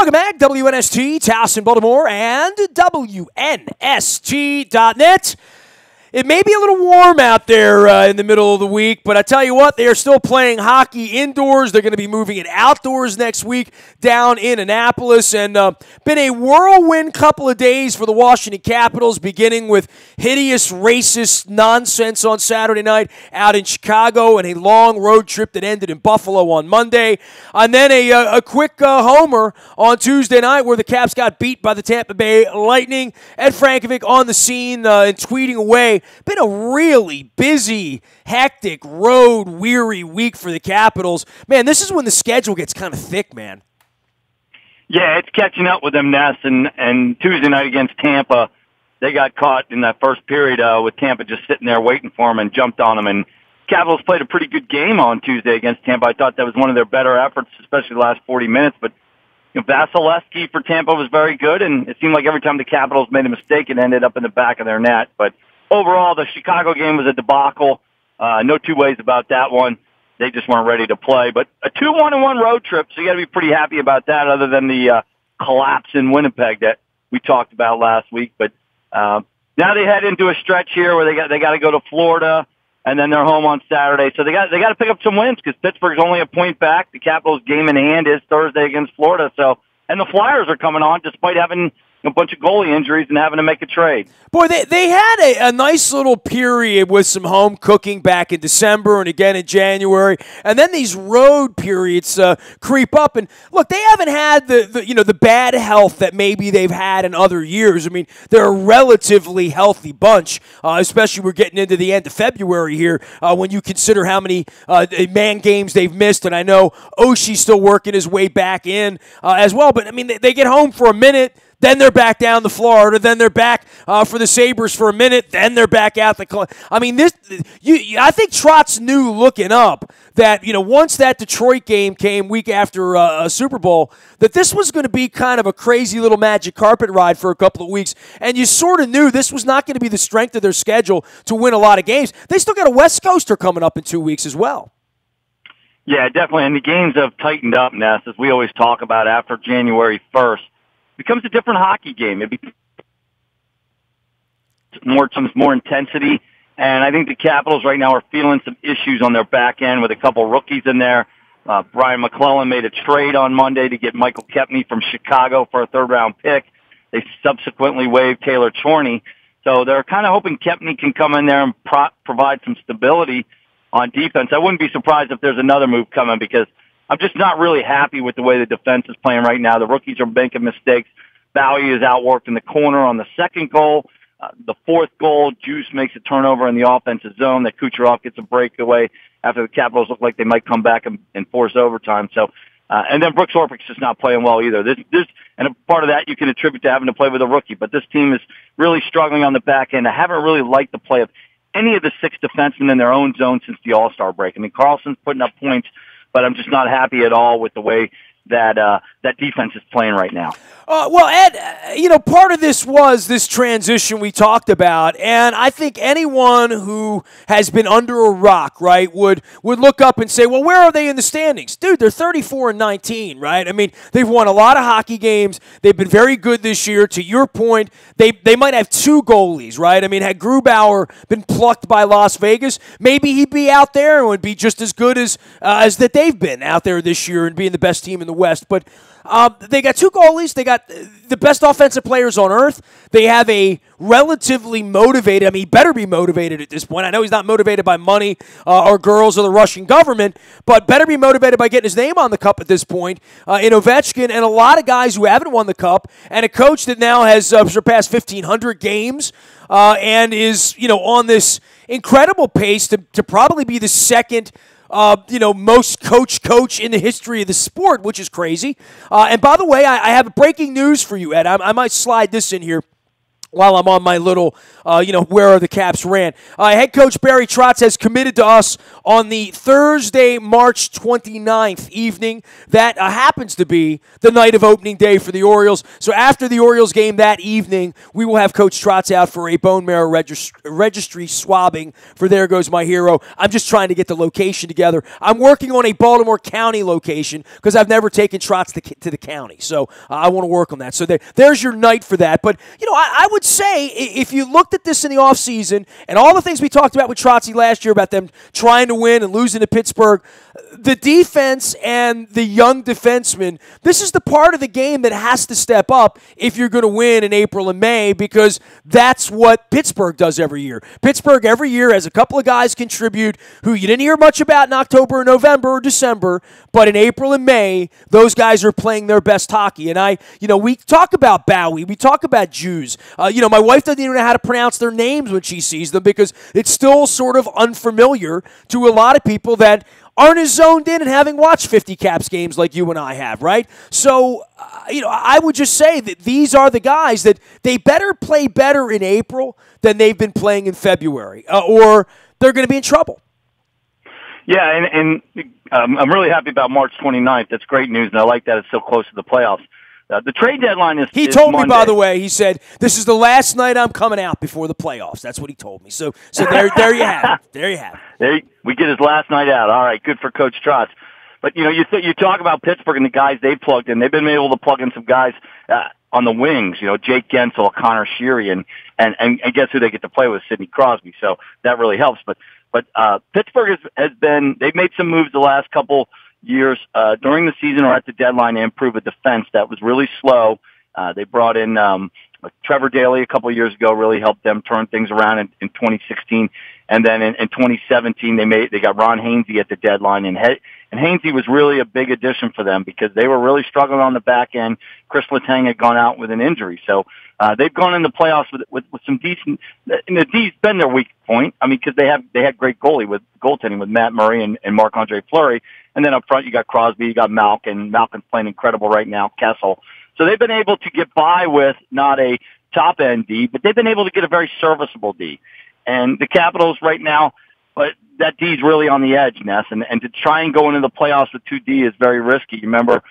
Welcome back, WNST, Towson, Baltimore, and WNST.net. It may be a little warm out there in the middle of the week, but I tell you what, they are still playing hockey indoors. They're going to be moving it outdoors next week down in Annapolis. And been a whirlwind couple of days for the Washington Capitals, beginning with hideous racist nonsense on Saturday night out in Chicago and a long road trip that ended in Buffalo on Monday. And then a quick homer on Tuesday night where the Caps got beat by the Tampa Bay Lightning. Ed Frankovic on the scene and tweeting away. Been a really busy, hectic, road-weary week for the Capitals. Man, this is when the schedule gets kind of thick, man. Yeah, it's catching up with them, Ness. And Tuesday night against Tampa, they got caught in that first period with Tampa just sitting there waiting for them and jumped on them. And Capitals played a pretty good game on Tuesday against Tampa. I thought that was one of their better efforts, especially the last 40 minutes. But Vasilevsky for Tampa was very good, and it seemed like every time the Capitals made a mistake, it ended up in the back of their net. But overall, the Chicago game was a debacle. No two ways about that one. They just weren't ready to play. But a 2-1-1 road trip, so you got to be pretty happy about that, other than the collapse in Winnipeg that we talked about last week. But now they head into a stretch here where they got to go to Florida, and then they're home on Saturday. So they got to pick up some wins because Pittsburgh's only a point back. The Capitals' game in hand is Thursday against Florida. And the Flyers are coming on despite having a bunch of goalie injuries and having to make a trade. Boy, they had a nice little period with some home cooking back in December and again in January, and then these road periods creep up. And look, they haven't had the bad health that maybe they've had in other years. I mean, they're a relatively healthy bunch, especially we're getting into the end of February here when you consider how many man games they've missed. And I know Oshie's still working his way back in as well. But I mean, they get home for a minute. Then they're back down to Florida. Then they're back for the Sabres for a minute. Then they're back out the. I mean, I think Trotz knew looking up that once that Detroit game came week after a Super Bowl, that this was going to be kind of a crazy little magic carpet ride for a couple of weeks, and you sort of knew this was not going to be the strength of their schedule to win a lot of games. They still got a West Coaster coming up in 2 weeks as well. Yeah, definitely, and the games have tightened up, Ness, as we always talk about after January 1st. Becomes a different hockey game. It becomes more intensity, and I think the Capitals right now are feeling some issues on their back end with a couple rookies in there. Brian McClellan made a trade on Monday to get Michael Kempny from Chicago for a third-round pick. They subsequently waived Taylor Chorney, so they're kind of hoping Kempny can come in there and provide some stability on defense. I wouldn't be surprised if there's another move coming because I'm just not really happy with the way the defense is playing right now. The rookies are making mistakes. Bowie is outworked in the corner on the second goal. The fourth goal, Juice makes a turnover in the offensive zone that Kucherov gets a breakaway after the Capitals look like they might come back and force overtime. So, and then Brooks Orpik's just not playing well either. And a part of that you can attribute to having to play with a rookie. But this team is really struggling on the back end. I haven't really liked the play of any of the six defensemen in their own zone since the All-Star break. I mean, Carlson's putting up points, but I'm just not happy at all with the way that defense is playing right now. Well, Ed, part of this was this transition we talked about, and I think anyone who has been under a rock, right, would look up and say, well, where are they in the standings? Dude, they're 34-19, right? I mean, they've won a lot of hockey games. They've been very good this year. To your point, they might have two goalies, right? I mean, had Grubauer been plucked by Las Vegas, maybe he'd be out there and would be just as good as that they've been out there this year and being the best team in the West. But they got two goalies. They got the best offensive players on earth. They have a relatively motivated, he better be motivated at this point. I know he's not motivated by money or girls or the Russian government, but better be motivated by getting his name on the cup at this point in Ovechkin and a lot of guys who haven't won the cup and a coach that now has surpassed 1,500 games and is, on this incredible pace to probably be the second most coach in the history of the sport, which is crazy. And by the way, I have breaking news for you, Ed. I might slide this in here. while I'm on my little, where are the Caps rant. Head coach Barry Trotz has committed to us on the Thursday, March 29th evening. That happens to be the night of opening day for the Orioles. So after the Orioles game that evening, we will have Coach Trotz out for a bone marrow registry swabbing for There Goes My Hero. I'm just trying to get the location together. I'm working on a Baltimore County location because I've never taken Trotz to the county. So I want to work on that. So there's your night for that. But, I would say if you looked at this in the offseason and all the things we talked about with Trotzy last year about them trying to win and losing to Pittsburgh, the defense and the young defensemen, this is the part of the game that has to step up if you're going to win in April and May, because that's what Pittsburgh does every year. Pittsburgh every year has a couple of guys contribute who you didn't hear much about in October, November, or December, but in April and May, those guys are playing their best hockey. And we talk about Bowie, we talk about Jews. My wife doesn't even know how to pronounce their names when she sees them because it's still sort of unfamiliar to a lot of people that aren't as zoned in and having watched 50 Caps games like you and I have, right? So, I would just say that these are the guys that they better play better in April than they've been playing in February, or they're going to be in trouble. Yeah, and I'm really happy about March 29th. That's great news, and I like that it's so close to the playoffs. The trade deadline is He told Monday. me, by the way, he said, this is the last night I'm coming out before the playoffs. That's what he told me. So there you have it. There you have it. We get his last night out. All right, good for Coach Trotz. But, you talk about Pittsburgh and the guys they plugged in. They've been able to plug in some guys on the wings, Jake Gensel, Connor Sheary, and guess who they get to play with? Sidney Crosby. So that really helps. But Pittsburgh they've made some moves the last couple years during the season or at the deadline to improve a defense that was really slow. They brought in Trevor Daley a couple of years ago, really helped them turn things around in 2016. And then in 2017, they got Ron Hainsey at the deadline, and Hainsey was really a big addition for them because they were really struggling on the back end. Chris Letang had gone out with an injury, so they've gone in the playoffs with some decent. And the D's been their weak point. I mean, because they had great goaltending with Matt Murray and Marc-Andre Fleury, and then up front you got Crosby, you got Malkin. Malkin's playing incredible right now. Kessel. So they've been able to get by with not a top-end D, but they've been able to get a very serviceable D. And the Capitals right now, but that D is really on the edge, Ness, and to try and go into the playoffs with 2D is very risky. You remember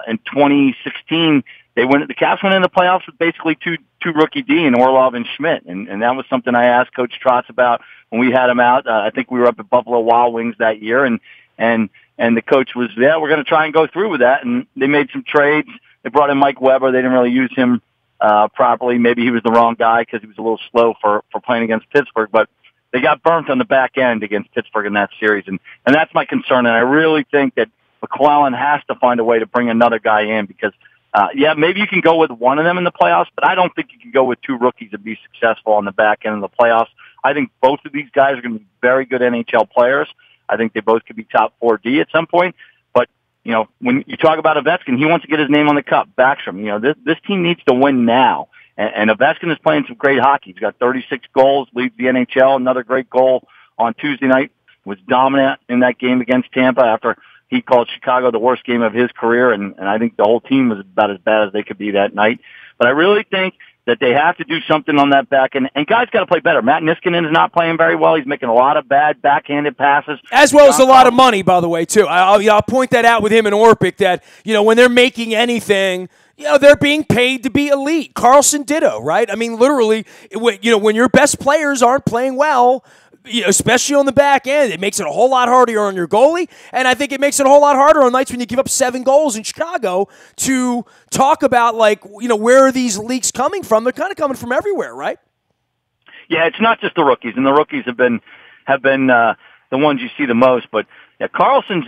in 2016, the Caps went into the playoffs with basically two rookie D in Orlov and Schmidt, and that was something I asked Coach Trotz about when we had him out. I think we were up at Buffalo Wild Wings that year, and the coach was, we're going to try and go through with that, and they made some trades. They brought in Mike Weber. They didn't really use him properly. Maybe he was the wrong guy because he was a little slow for playing against Pittsburgh, but they got burnt on the back end against Pittsburgh in that series, and that's my concern. And I really think that McClellan has to find a way to bring another guy in because, maybe you can go with one of them in the playoffs, but I don't think you can go with two rookies and be successful on the back end of the playoffs. I think both of these guys are going to be very good NHL players. I think they both could be top 4D at some point. But, when you talk about Ovechkin, he wants to get his name on the cup. Backstrom, this team needs to win now. And Ovechkin is playing some great hockey. He's got 36 goals, leads the NHL. Another great goal on Tuesday night. Was dominant in that game against Tampa after he called Chicago the worst game of his career. And I think the whole team was about as bad as they could be that night. But I really think that they have to do something on that back end. And guys got to play better. Matt Niskanen is not playing very well. He's making a lot of bad backhanded passes. As well as a lot of money, by the way, too. I'll point that out with him and Orpik that, when they're making anything, they're being paid to be elite. Carlson ditto, right? I mean, literally, when your best players aren't playing well, especially on the back end, it makes it a whole lot harder on your goalie, and I think it makes it a whole lot harder on nights when you give up 7 goals in Chicago to talk about, where are these leaks coming from? They're kind of coming from everywhere, right? Yeah, it's not just the rookies, and the rookies have been the ones you see the most, but yeah, Carlson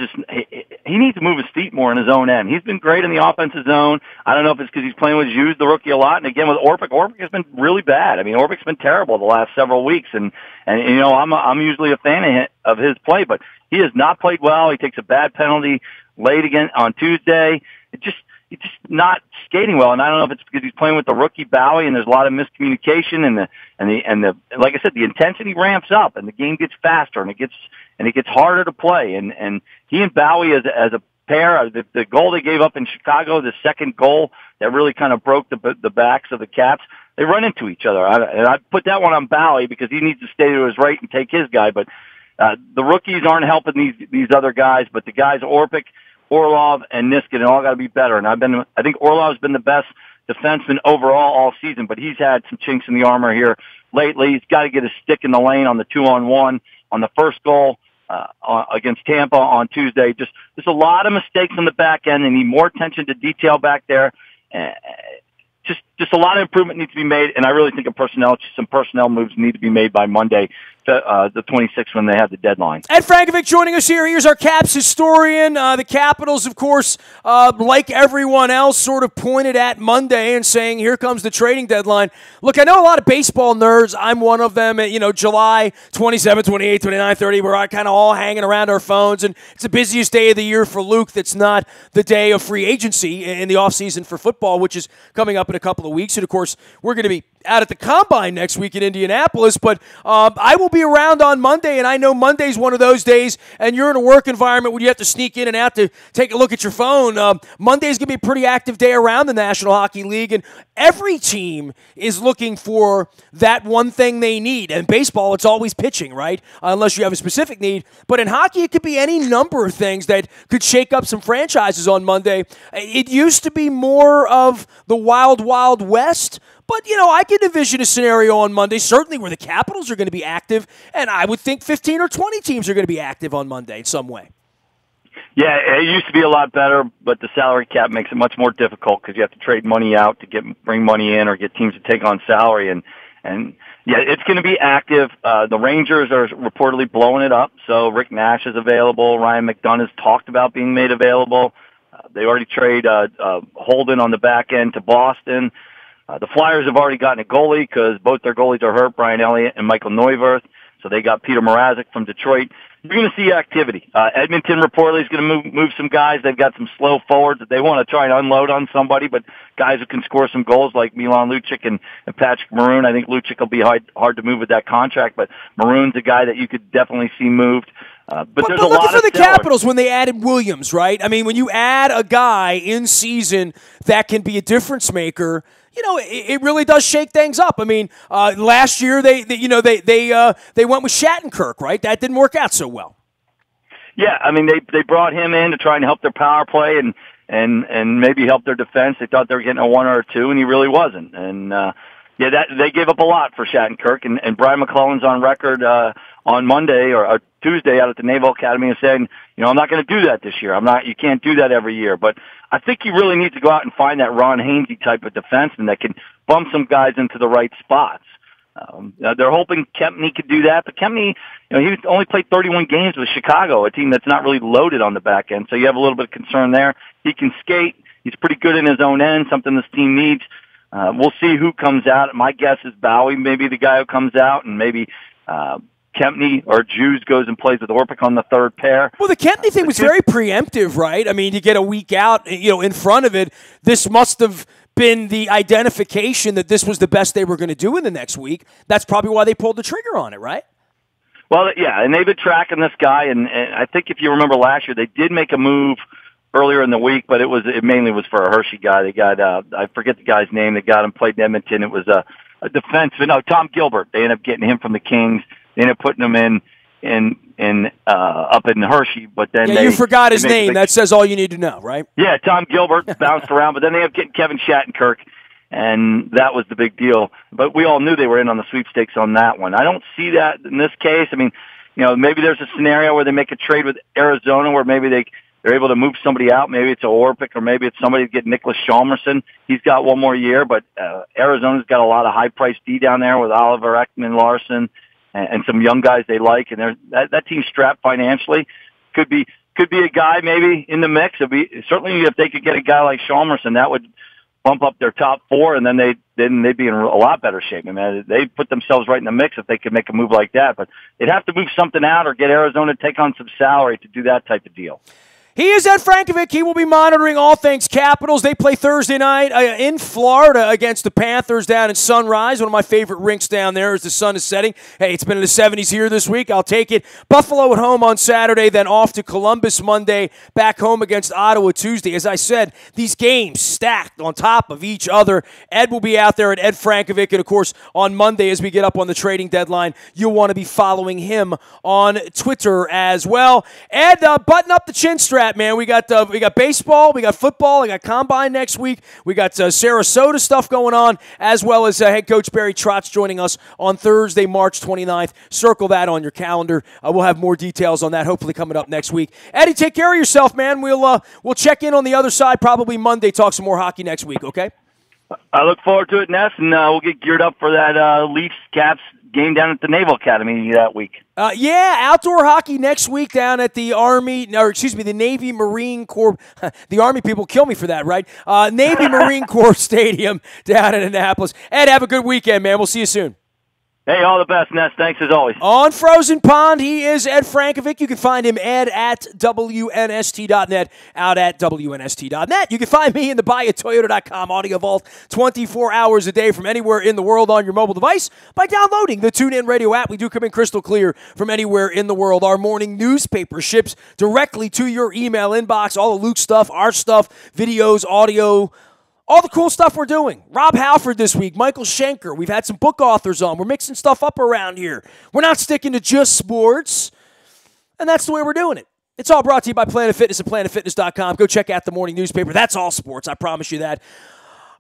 he needs to move his feet more in his own end. He's been great in the offensive zone. I don't know if it's because he's playing with Hughes, the rookie, a lot, and again with Orpik has been really bad. I mean, Orpik's been terrible the last several weeks, and I'm usually a fan of his play, but he has not played well. He takes a bad penalty late again on Tuesday. He's just not skating well, and I don't know if it's because he's playing with the rookie Bowie, and there's a lot of miscommunication, and the like I said, the intensity ramps up, and the game gets faster, and it gets harder to play, and he and Bowie as a pair, the goal they gave up in Chicago, the second goal that really kind of broke the backs of the Caps, they run into each other. And I put that one on Bowie because he needs to stay to his right and take his guy. But the rookies aren't helping these other guys, but the guys Orpik, Orlov, and Niskanen all got to be better. And I think Orlov's been the best defenseman overall all season, but he's had some chinks in the armor here lately. He's got to get his stick in the lane on the 2-on-1 on the first goal against Tampa on Tuesday. There's a lot of mistakes on the back end. They need more attention to detail back there. Just a lot of improvement needs to be made, and I really think some personnel moves need to be made by Monday, the 26th, when they have the deadline. Ed Frankovic joining us here. Here's our Caps historian. The Capitals, of course, like everyone else, sort of pointed at Monday and saying, here comes the trading deadline. Look, I know a lot of baseball nerds. I'm one of them. July 27, 28, 29, 30, we're kind of all hanging around our phones, and it's the busiest day of the year for Luke. That's not the day of free agency in the offseason for football, which is coming up in a couple of weeks. And, of course, we're going to be out at the Combine next week in Indianapolis, but I will be around on Monday, and I know Monday's one of those days, and you're in a work environment where you have to sneak in and out to take a look at your phone. Monday's going to be a pretty active day around the National Hockey League, and every team is looking for that one thing they need. And baseball, it's always pitching, right? Unless you have a specific need. But in hockey, it could be any number of things that could shake up some franchises on Monday. It used to be more of the wild, wild west. But, I can envision a scenario on Monday, certainly where the Capitals are going to be active, and I would think 15 or 20 teams are going to be active on Monday in some way. Yeah, it used to be a lot better, but the salary cap makes it much more difficult because you have to trade money out to bring money in or get teams to take on salary. And yeah, it's going to be active. The Rangers are reportedly blowing it up, so Rick Nash is available. Ryan McDonough's talked about being made available. They already trade Holden on the back end to Boston. The Flyers have already gotten a goalie because both their goalies are hurt, Brian Elliott and Michael Neuwirth. So they got Peter Mrazek from Detroit. You're going to see activity. Edmonton reportedly is going to move some guys. They've got some slow forwards that they want to try and unload on somebody, but guys who can score some goals like Milan Lucic and Patrick Maroon. I think Lucic will be hard to move with that contract, but Maroon's a guy that you could definitely see moved. But there's a lot for the sellers. Capitals when they added Williams, right? I mean, when you add a guy in season that can be a difference maker, it really does shake things up. I mean, last year they went with Shattenkirk, right? That didn't work out so well. Yeah, I mean they brought him in to try and help their power play and maybe help their defense. They thought they were getting a 1 or a 2, and he really wasn't. And they gave up a lot for Shattenkirk. And Brian McClellan's on record on Monday or Tuesday out at the Naval Academy and saying, I'm not going to do that this year. You can't do that every year. But I think you really need to go out and find that Ron Hainsey type of defenseman that can bump some guys into the right spots. They're hoping Kempny could do that, but Kempny, he only played 31 games with Chicago, a team that's not really loaded on the back end. So you have a little bit of concern there. He can skate. He's pretty good in his own end, something this team needs. We'll see who comes out. My guess is Bowie, maybe the guy who comes out, and maybe Kempny or Jews goes and plays with Orpik on the third pair. Well, the Kempny thing was very preemptive, right? I mean, to get a week out, in front of it, this must have been the identification that this was the best they were going to do in the next week. That's probably why they pulled the trigger on it, right? Well, yeah, and they've been tracking this guy, and I think if you remember last year, they did make a move earlier in the week, but it mainly was for a Hershey guy. They got I forget the guy's name. They got him, played in Edmonton. It was a defenseman. No, Tom Gilbert. They ended up getting him from the Kings. They ended up putting him in up in Hershey, but then you forgot his name. That says all you need to know, right? Yeah, Tom Gilbert bounced around, but then they ended up getting Kevin Shattenkirk, and that was the big deal. But we all knew they were in on the sweepstakes on that one. I don't see that in this case. I mean, maybe there's a scenario where they make a trade with Arizona where maybe they're able to move somebody out. Maybe it's a Orpik, or maybe it's somebody to get Nicholas Chalmerson. He's got one more year, but Arizona's got a lot of high-priced D down there with Oliver Ekman Larson and some young guys they like, and that team's strapped financially. Could be a guy maybe in the mix. Certainly if they could get a guy like Chalmerson, that would bump up their top 4, and then they'd be in a lot better shape. I mean, they put themselves right in the mix if they could make a move like that. But they'd have to move something out or get Arizona to take on some salary to do that type of deal. He is Ed Frankovic. He will be monitoring all things Capitals. They play Thursday night in Florida against the Panthers down in Sunrise, one of my favorite rinks down there as the sun is setting. Hey, it's been in the 70s here this week. I'll take it. Buffalo at home on Saturday, then off to Columbus Monday, back home against Ottawa Tuesday. As I said, these games stacked on top of each other. Ed will be out there at Ed Frankovic, and of course, on Monday as we get up on the trading deadline, you'll want to be following him on Twitter as well. Ed, button up the chin strap. Man, we got baseball, we got football, we got combine next week, we got Sarasota stuff going on, as well as head coach Barry Trotz joining us on Thursday, March 29th. Circle that on your calendar. We'll have more details on that hopefully coming up next week. Eddie, take care of yourself, man. We'll check in on the other side probably Monday, talk some more hockey next week, okay? I look forward to it, Ness, and we'll get geared up for that Leafs-Caps game down at the Naval Academy that week. Outdoor hockey next week down at the the Navy Marine Corps. The Army people kill me for that, right? Navy Marine Corps Stadium down in Annapolis. Ed, have a good weekend, man. We'll see you soon. Hey, all the best, Ness. Thanks as always. On Frozen Pond, he is Ed Frankovic. You can find him, Ed, at WNST.net, out at WNST.net. You can find me in the BuyAToyota.com audio vault 24 hours a day from anywhere in the world on your mobile device by downloading the TuneIn Radio app. We do come in crystal clear from anywhere in the world. Our morning newspaper ships directly to your email inbox. All the Luke stuff, our stuff, videos, audio, all the cool stuff we're doing. Rob Halford this week, Michael Schenker. We've had some book authors on. We're mixing stuff up around here. We're not sticking to just sports, and that's the way we're doing it. It's all brought to you by Planet Fitness and PlanetFitness.com. Go check out the morning newspaper. That's all sports. I promise you that.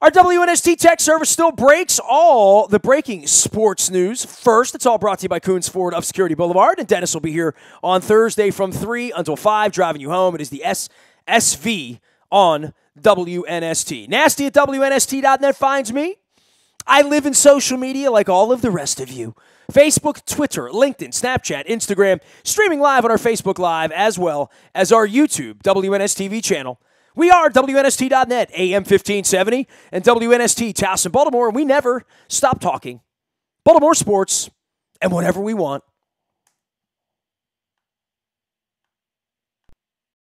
Our WNST tech service still breaks all the breaking sports news first. It's all brought to you by Coons Ford of Security Boulevard, and Dennis will be here on Thursday from 3 until 5, driving you home. It is the SSV on WNST. Nasty at WNST.net finds me. I live in social media like all of the rest of you. Facebook, Twitter, LinkedIn, Snapchat, Instagram, streaming live on our Facebook Live, as well as our YouTube WNSTV channel. We are WNST.net, AM 1570, and WNST Towson, Baltimore, and we never stop talking Baltimore sports and whatever we want.